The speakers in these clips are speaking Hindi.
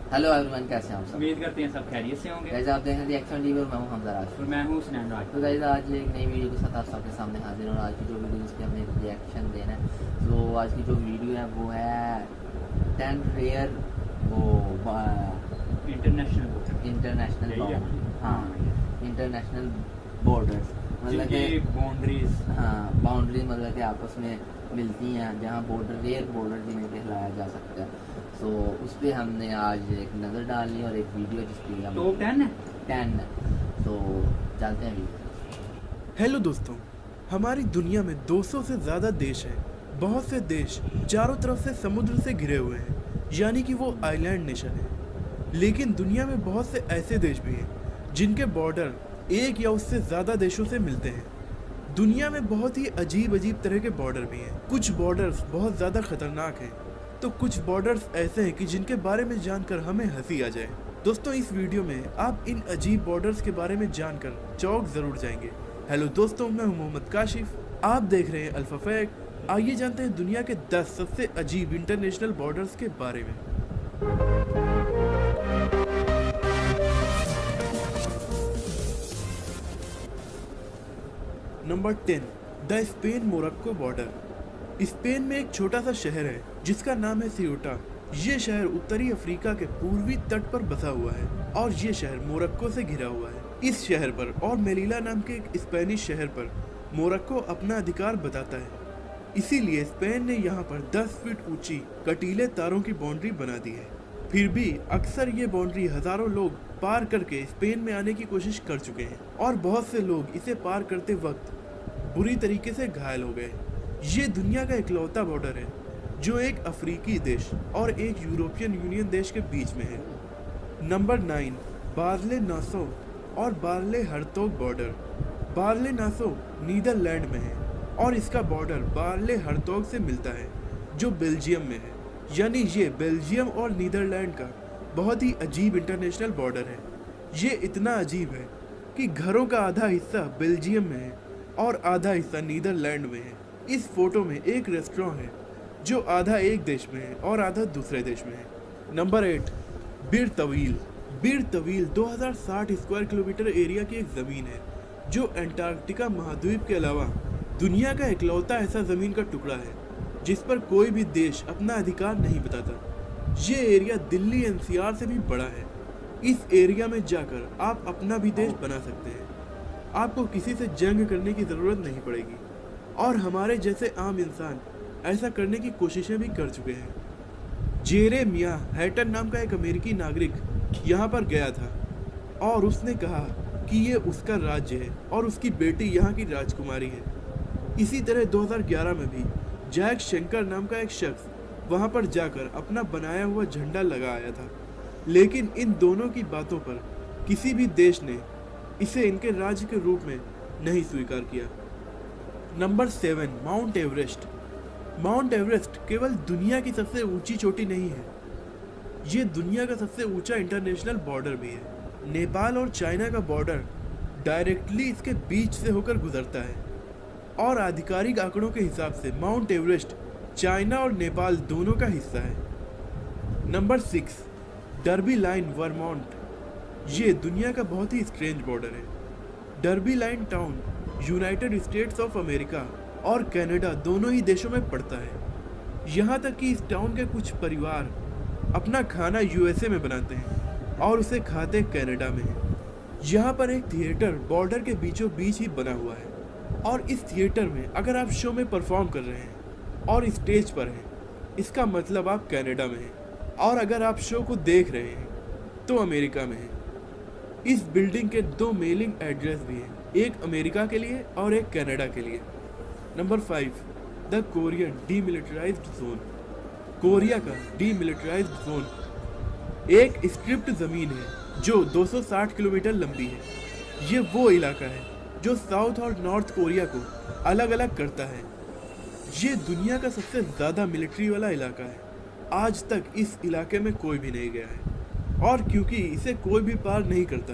हेलो एवरीवन, कैसे हैं आप सब। उम्मीद करते हैं सब खैरियत से होंगे। गाइस आप देख रहे हैं रिएक्शन टीवी और मैं हूं हमजा राज और मैं हूं सुनैन राज। तो गाइस आज एक नई वीडियो के साथ आप सबके सामने हाजिर हूं। आज की जो वीडियो इसकी हमने रिएक्शन देना है, तो आज की जो वीडियो है वो है 10 रेयर वो इंटरनेशनल हाँ इंटरनेशनल बॉर्डर्स, मतलब कि बाउंड्रीज, हाँ बाउंड्री मतलब कि आपस में मिलती हैं जहाँ बॉर्डर रेयर बॉर्डर जिन्हें कहलाया जा सकता है। तो उस पर हमने आज एक नज़र डालनी और एक वीडियो जिसकी हम टॉप 10 है 10 है, तो चलते हैं वीडियो। हेलो दोस्तों, हमारी दुनिया में 200 से ज़्यादा देश हैं। बहुत से देश चारों तरफ से समुद्र से घिरे हुए हैं, यानी कि वो आइलैंड नेशन है। लेकिन दुनिया में बहुत से ऐसे देश भी हैं जिनके बॉर्डर एक या उससे ज़्यादा देशों से मिलते हैं। दुनिया में बहुत ही अजीब अजीब तरह के बॉर्डर भी हैं। कुछ बॉर्डर्स बहुत ज़्यादा खतरनाक हैं, तो कुछ बॉर्डर्स ऐसे हैं कि जिनके बारे में जानकर हमें हंसी आ जाए। दोस्तों, इस वीडियो में आप इन अजीब बॉर्डर्स के बारे में जानकर चौंक जरूर जाएंगे। हेलो दोस्तों, मैं हूं मोहम्मद काशिफ, आप देख रहे हैं अल्फा फैक्ट। आइए जानते हैं दुनिया के 10 सबसे अजीब इंटरनेशनल बॉर्डर्स के बारे में। Number 10, the Spain Morocco border. Spain में एक छोटा सा शहर है जिसका नाम है सियोटा। ये शहर उत्तरी अफ्रीका के पूर्वी तट पर बसा हुआ है और ये शहर मोरक्को से घिरा हुआ है। इस शहर पर और मेलिला नाम के एक स्पेनिश शहर पर मोरक्को अपना अधिकार बताता है। इसीलिए स्पेन ने यहाँ पर 10 फीट ऊंची कटीले तारों की बाउंड्री बना दी है। फिर भी अक्सर ये बाउंड्री हजारों लोग पार करके स्पेन में आने की कोशिश कर चुके हैं और बहुत से लोग इसे पार करते वक्त बुरी तरीके से घायल हो गए। ये दुनिया का इकलौता बॉर्डर है जो एक अफ्रीकी देश और एक यूरोपियन यूनियन देश के बीच में है। नंबर 9, बार्ले नासो और बार्ले हर्तोग बॉर्डर। बार्ले नासो नीदरलैंड में है और इसका बॉर्डर बार्ले हर्तोग से मिलता है जो बेल्जियम में है। यानी ये बेल्जियम और नीदरलैंड का बहुत ही अजीब इंटरनेशनल बॉर्डर है। ये इतना अजीब है कि घरों का आधा हिस्सा बेल्जियम में है और आधा हिस्सा नीदरलैंड में है। इस फोटो में एक रेस्टोरेंट है जो आधा एक देश में है और आधा दूसरे देश में है। नंबर 8, बीर तवील। बीर तवील 2060 स्क्वायर किलोमीटर एरिया की एक ज़मीन है जो अंटार्कटिका महाद्वीप के अलावा दुनिया का इकलौता ऐसा ज़मीन का टुकड़ा है जिस पर कोई भी देश अपना अधिकार नहीं बताता। ये एरिया दिल्ली एनसीआर से भी बड़ा है। इस एरिया में जाकर आप अपना भी देश बना सकते हैं। आपको किसी से जंग करने की ज़रूरत नहीं पड़ेगी और हमारे जैसे आम इंसान ऐसा करने की कोशिशें भी कर चुके हैं। जेरेमिया हैटन नाम का एक अमेरिकी नागरिक यहाँ पर गया था और उसने कहा कि ये उसका राज्य है और उसकी बेटी यहाँ की राजकुमारी है। इसी तरह 2011 में भी जैक शंकर नाम का एक शख्स वहाँ पर जाकर अपना बनाया हुआ झंडा लगा आया था। लेकिन इन दोनों की बातों पर किसी भी देश ने इसे इनके राज्य के रूप में नहीं स्वीकार किया। Number 7, mount Everest. Mount Everest केवल दुनिया की सबसे ऊंची चोटी नहीं है, ये दुनिया का सबसे ऊंचा इंटरनेशनल बॉर्डर भी है। नेपाल और चाइना का बॉर्डर डायरेक्टली इसके बीच से होकर गुजरता है और आधिकारिक आंकड़ों के हिसाब से माउंट एवरेस्ट चाइना और नेपाल दोनों का हिस्सा है। Number 6, derby line Vermont. ये दुनिया का बहुत ही स्ट्रेंज बॉर्डर है। Derby line town United states of America और कनाडा दोनों ही देशों में पड़ता है। यहाँ तक कि इस टाउन के कुछ परिवार अपना खाना यूएसए में बनाते हैं और उसे खाते कनाडा में हैं। यहाँ पर एक थिएटर बॉर्डर के बीचों बीच ही बना हुआ है और इस थिएटर में अगर आप शो में परफॉर्म कर रहे हैं और स्टेज पर हैं, इसका मतलब आप कनाडा में हैं और अगर आप शो को देख रहे हैं तो अमेरिका में हैं। इस बिल्डिंग के 2 मेलिंग एड्रेस भी हैं, एक अमेरिका के लिए और एक कनाडा के लिए। Number 5, the Korean demilitarised zone. Korea का डीमिलिटराइज्ड जोन एक स्ट्रिप्ड ज़मीन है जो 260 किलोमीटर लंबी है। ये वो इलाका है जो साउथ और नॉर्थ कोरिया को अलग अलग करता है। ये दुनिया का सबसे ज़्यादा मिलिट्री वाला इलाका है। आज तक इस इलाके में कोई भी नहीं गया है और क्योंकि इसे कोई भी पार नहीं करता,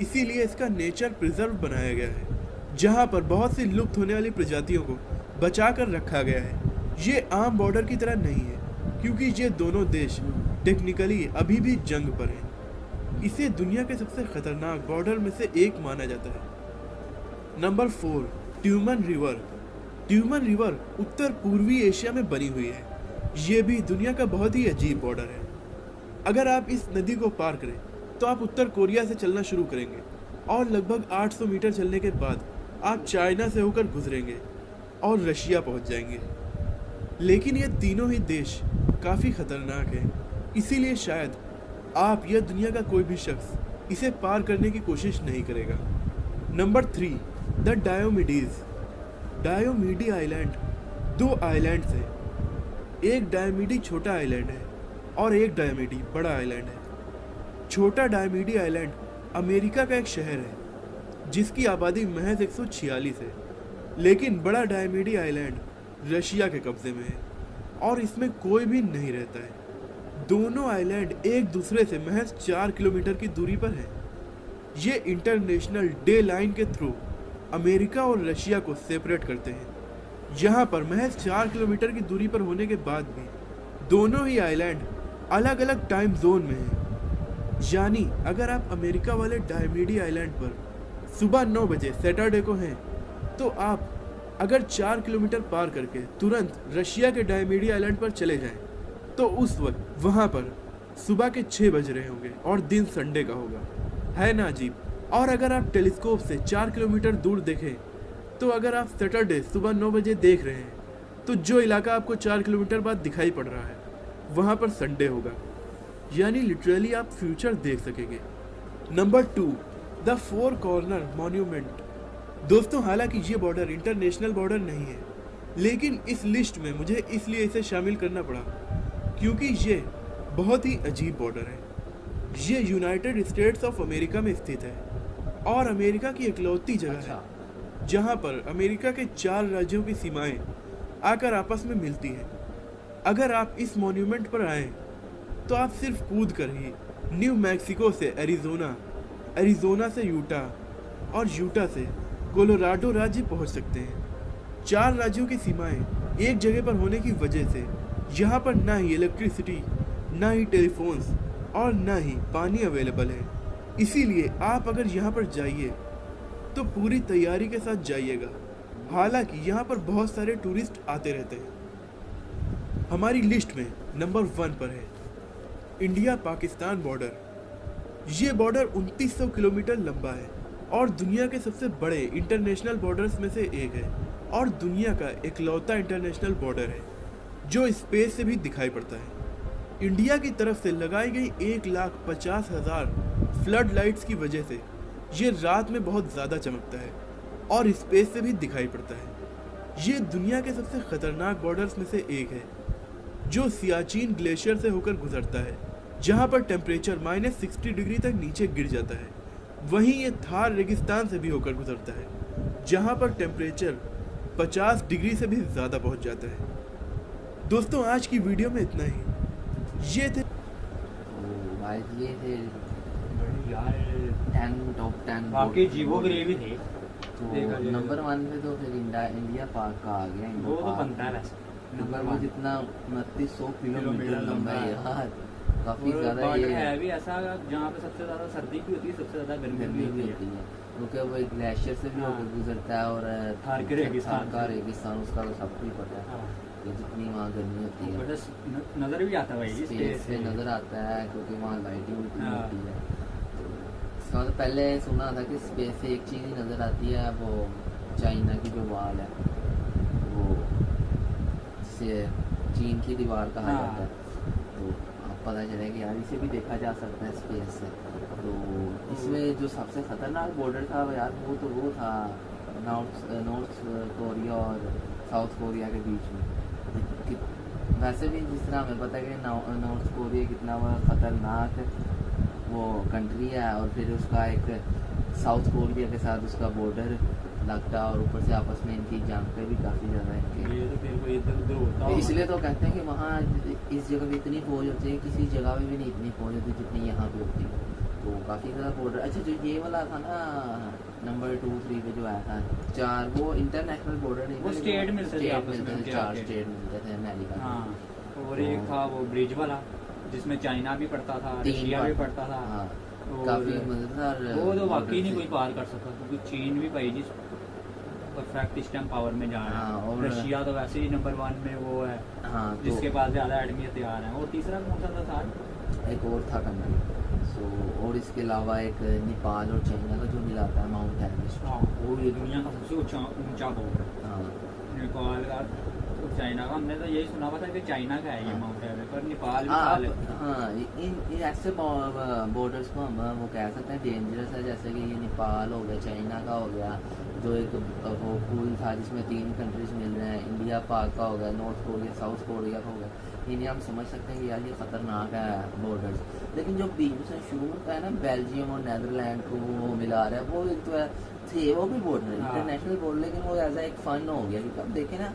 इसीलिए इसका नेचर प्रिजर्व बनाया गया है, जहाँ पर बहुत सी लुप्त होने वाली प्रजातियों को बचा कर रखा गया है। ये आम बॉर्डर की तरह नहीं है क्योंकि ये दोनों देश टेक्निकली अभी भी जंग पर है। इसे दुनिया के सबसे खतरनाक बॉर्डर में से एक माना जाता है। Number 4, Tumen river. Tumen river उत्तर पूर्वी एशिया में बनी हुई है। ये भी दुनिया का बहुत ही अजीब बॉर्डर है। अगर आप इस नदी को पार करें तो आप उत्तर कोरिया से चलना शुरू करेंगे और लगभग 800 मीटर चलने के बाद आप चाइना से होकर गुजरेंगे और रशिया पहुंच जाएंगे। लेकिन ये तीनों ही देश काफ़ी खतरनाक हैं, इसीलिए शायद आप या दुनिया का कोई भी शख्स इसे पार करने की कोशिश नहीं करेगा। Number 3, the Diomedes. Diomede island 2 islands हैं। एक डायोमिडी छोटा आइलैंड है और एक डायोमिडी बड़ा आइलैंड है। छोटा डायोमिडी आइलैंड अमेरिका का एक शहर है जिसकी आबादी महज 146 है, लेकिन बड़ा डायोमिडी आइलैंड रशिया के कब्जे में है और इसमें कोई भी नहीं रहता है। दोनों आइलैंड एक दूसरे से महज 4 किलोमीटर की दूरी पर है। ये इंटरनेशनल डे लाइन के थ्रू अमेरिका और रशिया को सेपरेट करते हैं। यहाँ पर महज 4 किलोमीटर की दूरी पर होने के बाद भी दोनों ही आइलैंड अलग अलग टाइम जोन में हैं। यानी अगर आप अमेरिका वाले डायोमिडी आइलैंड पर सुबह 9 बजे सैटरडे को हैं तो आप अगर 4 किलोमीटर पार करके तुरंत रशिया के डायोमिडी आइलैंड पर चले जाएं तो उस वक्त वहाँ पर सुबह के 6 बज रहे होंगे और दिन संडे का होगा। है ना अजीब। और अगर आप टेलीस्कोप से 4 किलोमीटर दूर देखें तो अगर आप सैटरडे सुबह 9 बजे देख रहे हैं तो जो इलाका आपको 4 किलोमीटर बाद दिखाई पड़ रहा है वहाँ पर संडे होगा। यानी लिटरली आप फ्यूचर देख सकेंगे। Number 2, the 4 corner monument. दोस्तों हालांकि ये बॉर्डर इंटरनेशनल बॉर्डर नहीं है, लेकिन इस लिस्ट में मुझे इसलिए इसे शामिल करना पड़ा क्योंकि ये बहुत ही अजीब बॉर्डर है। ये यूनाइटेड स्टेट्स ऑफ अमेरिका में स्थित है और अमेरिका की इकलौती जगह है जहाँ पर अमेरिका के 4 राज्यों की सीमाएं आकर आपस में मिलती हैं। अगर आप इस मॉन्यूमेंट पर आएँ तो आप सिर्फ कूद कर ही न्यू मैक्सिको से एरिजोना, एरिजोना से यूटा और यूटा से कोलोराडो राज्य पहुंच सकते हैं। 4 राज्यों की सीमाएं एक जगह पर होने की वजह से यहाँ पर ना ही इलेक्ट्रिसिटी, ना ही टेलीफोन्स और ना ही पानी अवेलेबल है। इसीलिए आप अगर यहाँ पर जाइए तो पूरी तैयारी के साथ जाइएगा। हालांकि यहाँ पर बहुत सारे टूरिस्ट आते रहते हैं। हमारी लिस्ट में नंबर 1 पर है इंडिया पाकिस्तान बॉर्डर। ये बॉर्डर 2900 किलोमीटर लंबा है और दुनिया के सबसे बड़े इंटरनेशनल बॉर्डर्स में से एक है और दुनिया का इकलौता इंटरनेशनल बॉर्डर है जो स्पेस से भी दिखाई पड़ता है। इंडिया की तरफ से लगाई गई 1,50,000 फ्लड लाइट्स की वजह से ये रात में बहुत ज़्यादा चमकता है और स्पेस से भी दिखाई पड़ता है। ये दुनिया के सबसे खतरनाक बॉर्डर्स में से एक है जो सियाचिन ग्लेशियर से होकर गुजरता है, जहाँ पर टेम्परेचर -60 डिग्री तक नीचे गिर जाता है। वहीं ये थार रेगिस्तान से भी होकर गुजरता है, जहाँ पर टेम्परेचर 50 डिग्री से भी ज़्यादा पहुँच जाता है। दोस्तों आज की वीडियो में इतना ही। ये थे ये थे यार 10 टॉप 10 बाकी जीवो ग्रेवी थे। तो देखा जाए नंबर 1 पे तो फिर इंडिया पाक का आ गया। वो तो बनता है वैसे। नंबर वो जितना 2900 किलोमीटर लंबा है यार, काफी और ज्यादा बॉर्डर ये है भी ऐसा जहाँ पे सबसे ज्यादा सर्दी भी होती है, सबसे ज्यादा गर्मी गर्मी भी भी होती होती है, क्योंकि वो एक ग्लेशियर से भी होकर गुजरता है और थार के रेगिस्तान थार का रेगिस्तान उसका तो सबको ही पता है है। कि जितनी वहाँ गर्मी होती है नजर भी आता है भाई स्पेस से नजर आता है, क्योंकि वहाँ लाइटिंग उतनी हाँ। होती है। इसका मतलब पहले सुना था कि स्पेस से एक चीज़ ही नज़र आती है, वो चाइना की जो वाल है, वो जिसे चीन की दीवार कहा हाँ। जाता है। तो अब पता चला कि यार इसे भी देखा जा सकता है स्पेस से। तो इसमें जो सबसे ख़तरनाक बॉर्डर था यार वो था नॉर्थ कोरिया और साउथ कोरिया के बीच में। वैसे भी जिस तरह हमें पता है कि नॉर्थ कोरिया कितना वो ख़तरनाक वो कंट्री है, और फिर उसका एक साउथ कोरिया के साथ उसका बॉर्डर लगता है और ऊपर से आपस में इनकी जंग भी काफ़ी ज़्यादा है। ये तो फिर कोई इधर-उधर होता होगा। इसलिए तो कहते हैं कि वहाँ इस जगह पे इतनी फौज होती है, किसी जगह पे भी नहीं इतनी फौज होती जितनी यहाँ पे होती है। तो काफ़ी ज़्यादा बॉर्डर। अच्छा जो ये वाला था ना नंबर 2, 3 पे जो आया था 4, वो इंटरनेशनल बॉर्डर नहीं वो था, स्टेट मिलते थे आपस में, 4 स्टेट मिलते थे अमेरिका। हाँ, और एक था वो ब्रिज वाला जिसमें चाइना भी पड़ता था, 3 रशिया भी पड़ता था। हाँ, और काफी मजेदार वो तो वाकई border नहीं थे। कोई पार कर सकता, क्योंकि चीन भी भाई जी परफेक्ट इस टाइम पावर में जा रहा हाँ, है, और रशिया तो वैसे ही नंबर 1 में वो है, हाँ, तो जिसके पास ज़्यादा एटमी हथियार हैं। और तीसरा कौन सा था? एक और था कंट्री। सो और इसके अलावा एक नेपाल और चाइना का जो मिलाता है माउंट एवरेस्ट। हाँ, वो ये दुनिया का सबसे ऊंचा बोर्ड है हाँ, नेपाल का और चाइना का। हमने तो यही सुना हुआ था कि चाइना का है ये हाँ। माउंट एवरेस्ट, पर नेपाल भी आप साल हाँ इन ऐसे बॉर्डर्स को हम वो कह सकते हैं डेंजरस है, जैसे कि ये नेपाल हो गया, चाइना का हो गया, जो एक वो पुल था जिसमें 3 कंट्रीज मिल रहे हैं, इंडिया पाक का हो गया, नॉर्थ कोरिया साउथ कोरिया का हो गया। इन्हें हम समझ सकते हैं कि यार ये ख़तरनाक है बॉर्डर्स। लेकिन जो बीच से शुरू होता है ना, बेल्जियम और नीदरलैंड को वो मिला रहा है, वो एक तो है थे वो भी बॉर्डर हाँ। इंटरनेशनल बॉर्डर, लेकिन वो एज एक फन हो गया क्योंकि अब देखे ना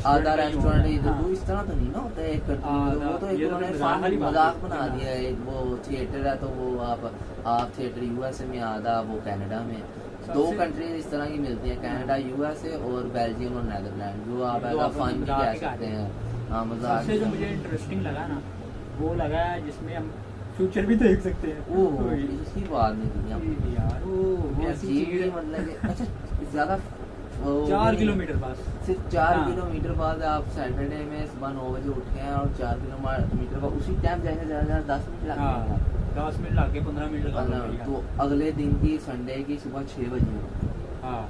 आधा रेस्टोरेंट इधर हाँ। वो इस तरह तो नहीं ना होता है एक country में, तो वो तो एक ये तो उन्होंने मजाक वाली बात मजाक है। बना दिया है। एक वो थिएटर है तो वो आप थिएटर यूएसए में, आधा वो कनाडा में। 2 सबसे- कंट्रीज इस तरह की मिलती हैं, कनाडा यूएसए और बेल्जियम और नीदरलैंड, जो आप जो एज आप फन भी मजाक कह ही सकते कहते हैं। हाँ, मजाक सबसे जो ही। मुझे इंटरेस्टिंग लगा ना, वो लगा है जिसमें हम फ्यूचर भी देख सकते हैं। वो इसकी बात नहीं की हम यार वो ऐसी चीज चीज है। मतलब कि अच्छा ज्यादा 4 किलोमीटर बस, सिर्फ 4 हाँ। किलोमीटर बाद आप सैटरडे में सुबह 9 बजे उठ के हैं और 4 किलोमीटर बाद उसी टाइम जाएंगे, ज़्यादा 10 मिनट लगते हाँ, हैं 10 मिनट लग के 15 मिनट लगा दो भैया। तो अगले दिन की संडे की सुबह 6 बजे हाँ,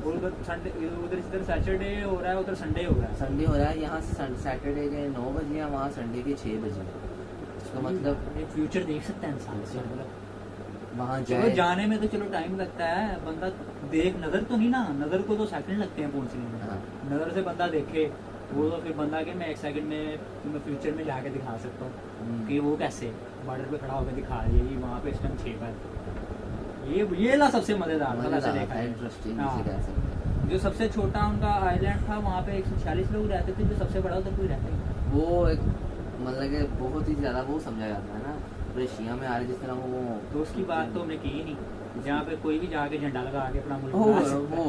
और उधर संडे, उधर इधर सैटरडे हो रहा है, उधर संडे हो रहा है। संडे हो रहा है, यहाँ से सैटरडे के 9 बजे है, वहाँ संडे के 6 बजे। इसका मतलब एक फ्यूचर देख सकता है इंसान से, मतलब वहाँ चलो जाए जाने में तो चलो टाइम लगता है, बंदा देख, नजर तो नहीं ना, नजर को तो सेकंड लगते हैं पहुंचने में। हाँ। नजर से बंदा देखे वो तो फिर बंदा के मैं 1 सेकंड में तुम्हें फ्यूचर में जाके दिखा सकता हूँ कि वो कैसे बॉर्डर पे खड़ा होकर दिखा रही है कि वहाँ पे इस टाइम 6 बजे। ये ला सबसे मजेदार था वैसे देखा है। इंटरेस्टिंग हाँ। जिसे कह सकते हैं। जो सबसे छोटा उनका आइलैंड था, वहाँ पे 146 लोग रहते थे, जो सबसे बड़ा उधर कोई रहता ही नहीं। वो एक मतलब कि बहुत ही ज़्यादा वो समझा जाता है ना, रशिया में आ रहे जिस तरह वो तो उसकी बात तो हमने की ही नहीं, जहाँ पे कोई भी जाके झंडा लगा के अपना मुल्क वो बना सकता है।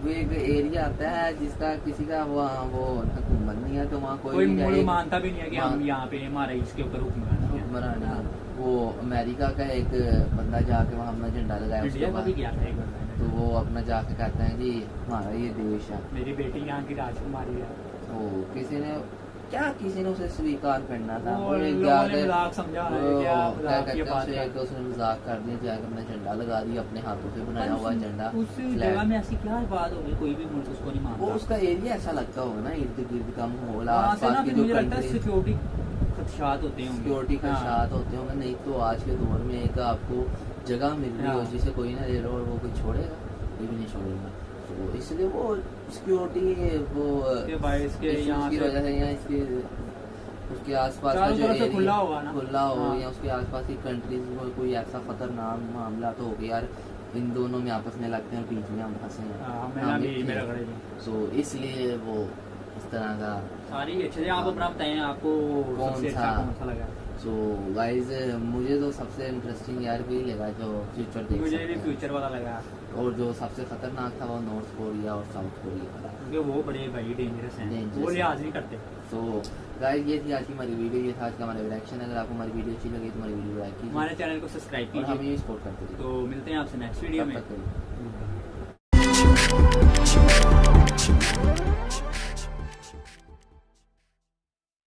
वो एक एरिया आता है जिसका किसी का वहाँ वो हुकूमत नहीं है, तो वहाँ कोई कोई मुल्क एक मानता भी नहीं है कि हम हाँ। यहाँ पे हमारा इसके ऊपर हुक्मरानी है। हुक्मरान है। हाँ। वो अमेरिका का एक बंदा जाके वहाँ अपना झंडा लगाया, उसके इंडिया का भी बाद गया था एक बार मैंने। तो वो अपना जाके कहते हैं कि हमारा ये देश है। मेरी बेटी यहाँ की राजकुमारी है। तो किसी ने उसे स्वीकार करना था, वो वो एक लोगों जाके ने मजाक समझा है, वो क्या क्या मजाक कहते की हैं बात उसे, है। एक उसने मजाक कर दिया, जाके अपना झंडा लगा दिया, अपने हाथों से बनाया हुआ झंडा उस flag। जगह में ऐसी क्या बात होगी, कोई भी मुल्क उसको नहीं वो मानता। उसका एरिया ऐसा लगता होगा ना, इर्द गिर्द का माहौल, वहाँ से ना आसपास की फिर जो मुझे लगता है कंट्री सिक्योरिटी खदशात होते होंगे। सिक्योरिटी का हाँ। साथ होते होंगे। नहीं तो आज के दौर में एक आपको जगह मिल रही हो हाँ। जिसे कोई ना ले लो और वो कोई छोड़ेगा, ये भी नहीं छोड़ेगा। तो इसलिए वो सिक्योरिटी वो इसके बायस के issues यहाँ की से वजह से यहाँ इसके उसके आसपास का चारों जो तरफ से एरिया खुला होगा ना। खुला हो, हाँ। या उसके आसपास की कंट्रीज में कोई ऐसा खतरनाक मामला तो हो गया यार, इन दोनों में आपस में लगते हैं और बीच में हम फंसे हैं। हाँ, मेरा भी मेरा घड़े जी। सो इसलिए वो इस तरह का सारी अच्छे से आप अपना बताएं, आपको कौन सबसे अच्छा सा? कौन सा लगा? सो गाइस मुझे तो सबसे इंटरेस्टिंग यार वही लगा जो फ्यूचर देख मुझे सकते भी हैं। फ्यूचर वाला लगा, और जो सबसे खतरनाक था वो नॉर्थ कोरिया और साउथ कोरिया का। क्योंकि वो बड़े भाई डेंजरस हैं, Dangerous वो हैं। लिहाज नहीं करते। तो गाइस ये थी आज की हमारी वीडियो, ये था आज का हमारा रिएक्शन। अगर आपको हमारी वीडियो अच्छी लगी तो हमारी वीडियो लाइक कीजिए हमारे चैनल को सब्सक्राइब और हमें कीजिए। भी सपोर्ट करते रहिए। तो मिलते हैं आपसे नेक्स्ट वीडियो तब में। तक के लिए।